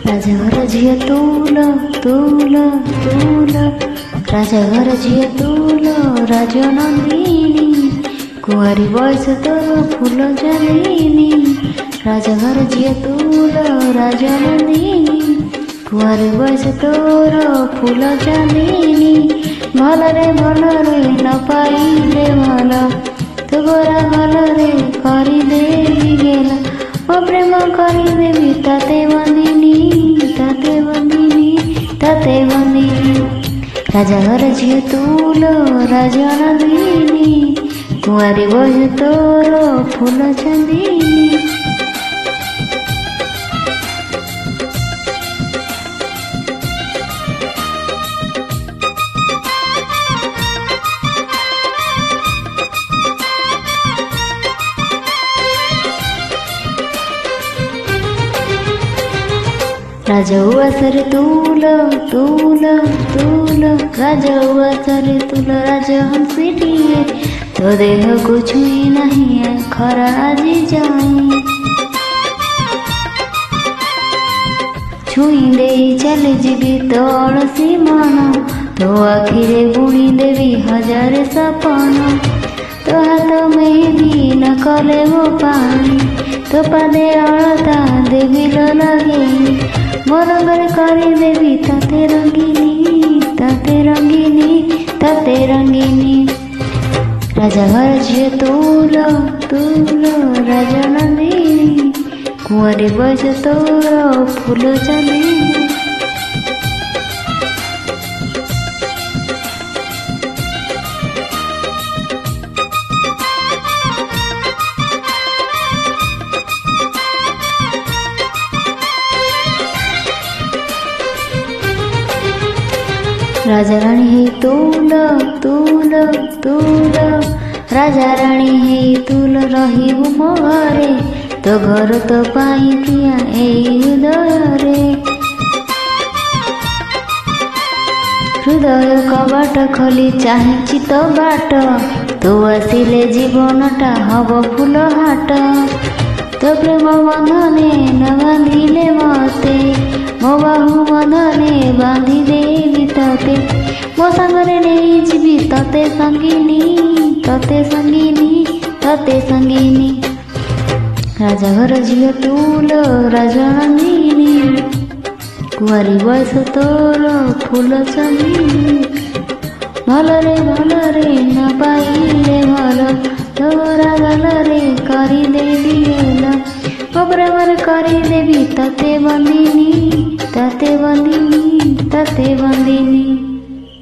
राजाघर झिଅ तुल तुल तुल राजाघर झिଅ तुल राजनंदिनी कुआरी बयस तोर फूल जलिनी राजाघर झिଅ तुल राजनंदिनी कुआरी बयस तोर फूल जलिनी भलरे न पाइले भल तो गोरा भलरे करदेवी गेला ओ प्रेम करदेवी ताते बंदिनी ताते बंदिनी ताते बंदिनी राजाघर झिଅ तुल राजनंदिनी कुआरी बयस तोर फूल चंदिनी राजा सर तुल तुल तुल राजा सर तुल राजा हंसिटिए तो देह को छुई नहीं खरा आज जाए छुई दे चल जीवी तड़सी मन तो आखिरे बुणी देवी हजार सपन तो हाथ मेहंदी न कले वो पानी तो पादे अलता देवी लगे मोरंगर करदेवी ताते रंगिनी ताते रंगिनी ताते रंगिनी राजाघर झिଅ तुल तुल राजनंदिनी कुआरी बयस तोर फूल चंदिनी राजा रानी है तुल तुल तुल राजा रानी है तुल रही मो घरे तो घर तो पाई किया हृदय हृदय कबाट खोली चाहे तो बाट तो आसिले जीवनटा हब फूल हाट तो प्रेम बंधने न बांधिले मते मो बाहु बंधने बांधि देवी तते मो सांगरे नहीं जीवी तते संगिनी तते संगिनी तते संगिनी राजाघर झिଅ तुल राजनंदिनी कुआरी बयस तोर फूल चंदिनी भलरे न पाइले भल तोरा भलरे करदेवी गेला ओ प्रेमर करदेवी ताते बंदिनी ताते बंदिनी ताते बंदिनी।